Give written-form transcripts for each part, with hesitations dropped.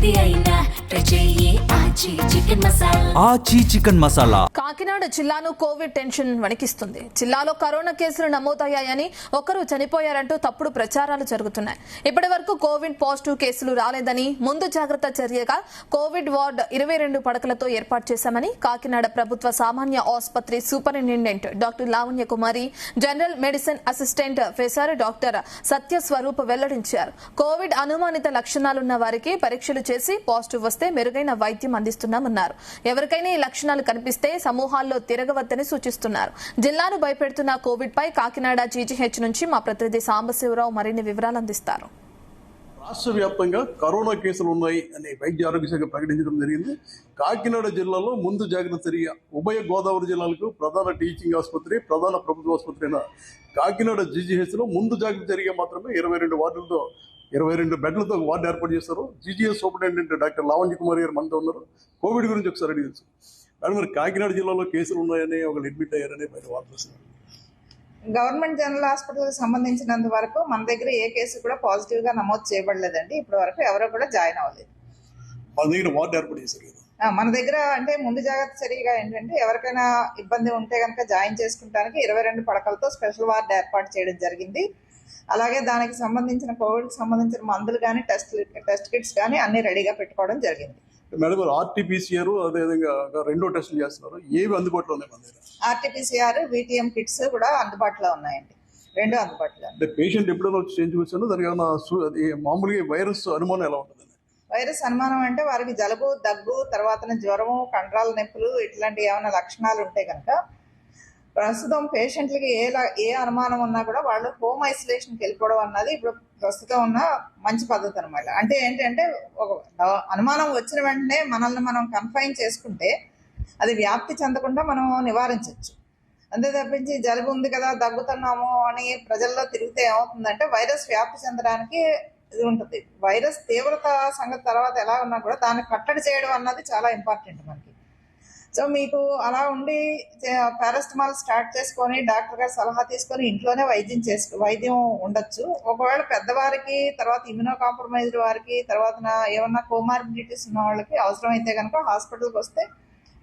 ఏది అయినా ట్రై చెయ్యి ఆచి చికెన్ మసాలా. ఆచి చికెన్ మసాలా. కాకినాడ జిల్లాను కోవిడ్ టెన్షన్ వణికిస్తుంది. జిల్లాలో కరోనా కేసులు నమోదయ్యాయని, ఒకరు చనిపోయారంటూ తప్పుడు ప్రచారాలు జరుగుతున్నాయి. ఇప్పటి వరకు కోవిడ్ పాజిటివ్ కేసులు రాలేదని, ముందు జాగ్రత్త చర్యగా కోవిడ్ వార్డ్ 22 పడకలతో ఏర్పాటు చేశామని కాకినాడ ప్రభుత్వ సామాన్య ఆసుపత్రి superintendent doctor Lavanya Kumari, general medicine assistant professor doctor Satyaswaroop వెల్లడించారు. కోవిడ్ అనుమానిత లక్షణాలున్న వారికి పరీక్షలు చేసి పాజిటివ్ వస్తే మెరుగైన వైద్యం అందిస్తున్నామన్నారు. ఎవరికైనా ఈ లక్షణాలు కనిపిస్తే సమూహాల్లో తిరగవద్దని సూచిస్తున్నారు. జిల్లాను భయపెడుతున్న కోవిడ్ పై కాకినాడ జీజీహెచ్ నుంచి మా ప్రతినిధి సాంబశివరావు మరిన్ని వివరాలు అందిస్తారు. రాష్ట్ర వ్యాప్తంగా కరోనా కేసులు ఉన్నాయి అని వైద్య ఆరోగ్య శాఖ ప్రకటించడం జరిగింది. కాకినాడ జిల్లాలో ముందు జాగ్రత్త చర్య ఉభయ గోదావరి జిల్లాలకు ప్రధాన టీచింగ్ ఆసుపత్రి, ప్రధాన ప్రభుత్వ ఆసుపత్రి అయిన కాకినాడ జీజీహెచ్ లో ముందు జాగ్రత్త చర్య మాత్రమే 22 వార్డులతో 22 బెడ్లతో వార్డు ఏర్పాటు చేస్తారు. జీజీహెచ్ సూపరింటెండెంట్ డాక్టర్ లావణ్య కుమారి గారు మనతో ఉన్నారు. కోవిడ్ గురించి ఒకసారి అడిగి తెలుసు. కానీ మరి కాకినాడ జిల్లాలో కేసులు ఉన్నాయని, ఒకళ్ళు అడ్మిట్ అయ్యారని బయట వార్తలు వస్తున్నారు. గవర్నమెంట్ జనరల్ హాస్పిటల్కి సంబంధించినంత వరకు మన దగ్గర ఏ కేసు కూడా పాజిటివ్ గా నమోదు చేయబడలేదండి. ఇప్పటి వరకు ఎవరో కూడా జాయిన్ అవ్వలేదు. మన దగ్గర వార్డు ఏర్పాటు చేశారు కదా. మన దగ్గర అంటే ముందు జాగ్రత్త చర్యగా ఏంటంటే ఎవరికైనా ఇబ్బంది ఉంటే కనుక జాయిన్ చేసుకుంటానికి 22 పడకలతో స్పెషల్ వార్డు ఏర్పాటు చేయడం జరిగింది. అలాగే దానికి సంబంధించిన కోవిడ్కి సంబంధించిన మందులు కానీ టెస్ట్ కిట్స్ కానీ అన్ని రెడీగా పెట్టుకోవడం జరిగింది. మేడం ఆర్టీపీసీఆర్ అదేవిధంగా 2 టెస్టులు చేస్తున్నారు. ఏవి అందుబాటులో ఉన్నాయి మన దగ్గర? ఆర్టీపీసీఆర్, వీటీఎం కిట్స్ కూడా అందుబాటులో ఉన్నాయండి. 2 అందుబాటులో. అంటే పేషెంట్ ఎప్పుడైనా వచ్చి చేయించుకొచ్చాను దానికి ఏమైనా మామూలుగా వైరస్ అనుమానం ఎలా ఉంటుంది? వైరస్ అనుమానం అంటే వారికి జలుబు, దగ్గు, తర్వాత జ్వరము, కండరాల నొప్పులు ఇట్లాంటి ఏమైనా లక్షణాలు ఉంటే కనుక ప్రస్తుతం పేషెంట్లకి ఏ అనుమానం ఉన్నా కూడా వాళ్ళు హోమ్ ఐసోలేషన్కి వెళ్ళిపోవడం అన్నది ఇప్పుడు ప్రస్తుతం ఉన్న మంచి పద్ధతి అనమాట. అంటే ఏంటంటే ఒక అనుమానం వచ్చిన వెంటనే మనల్ని మనం కన్ఫైన్ చేసుకుంటే అది వ్యాప్తి చెందకుండా మనం నివారించవచ్చు. అంతే తప్పించి జలుబు ఉంది కదా, దగ్గుతున్నాము అని ప్రజల్లో తిరిగితే ఏమవుతుందంటే వైరస్ వ్యాప్తి చెందడానికి ఇది ఉంటుంది. వైరస్ తీవ్రత సంగతి తర్వాత ఎలా ఉన్నా కూడా దాన్ని కట్టడి చేయడం అన్నది చాలా ఇంపార్టెంట్ మనకి. సో మీకు అలా ఉండి పారాసిటమాల్ స్టార్ట్ చేసుకొని డాక్టర్ గారి సలహా తీసుకొని ఇంట్లోనే వైద్యం ఉండొచ్చు. ఒకవేళ పెద్దవారికి, తర్వాత ఇమ్యూనో కాంప్రమైజ్డ్ వారికి, తర్వాత ఏమన్నా కోమార్బిడిటీస్ ఉన్న వాళ్ళకి అవసరమైతే కనుక హాస్పిటల్కి వస్తే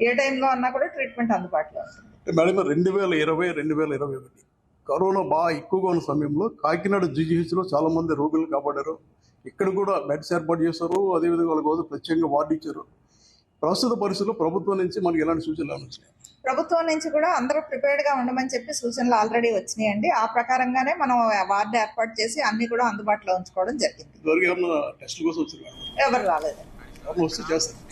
ఏ టైంలో అన్నా కూడా ట్రీట్మెంట్ అందుబాటులో ఉంటుంది. మేడం 2020-2021 కరోనా బాగా ఎక్కువగా ఉన్న సమయంలో కాకినాడ జీజీహెచ్లో చాలా మంది రోగులు కాపాడారు. ఇక్కడ కూడా బెడ్స్ ఏర్పాటు చేశారు. అదేవిధంగా వాళ్ళ కోసం ప్రత్యేకంగా వార్డు ఇచ్చారు. ప్రస్తుత పరిస్థితుల్లో ప్రభుత్వం నుంచి మనకి ఎలాంటి సూచనలు వచ్చినాయి? ప్రభుత్వం నుంచి కూడా అందరూ ప్రిపేర్డ్ గా ఉండమని చెప్పి సూచనలు ఆల్రెడీ వచ్చినాయండి. ఆ ప్రకారంగానే మనం వార్డు ఏర్పాటు చేసి అన్ని కూడా అందుబాటులో ఉంచుకోవడం జరిగింది. టెస్ట్ కోసం వచ్చారు? ఎవరు రాలేదు. వస్తే చేస్తారు.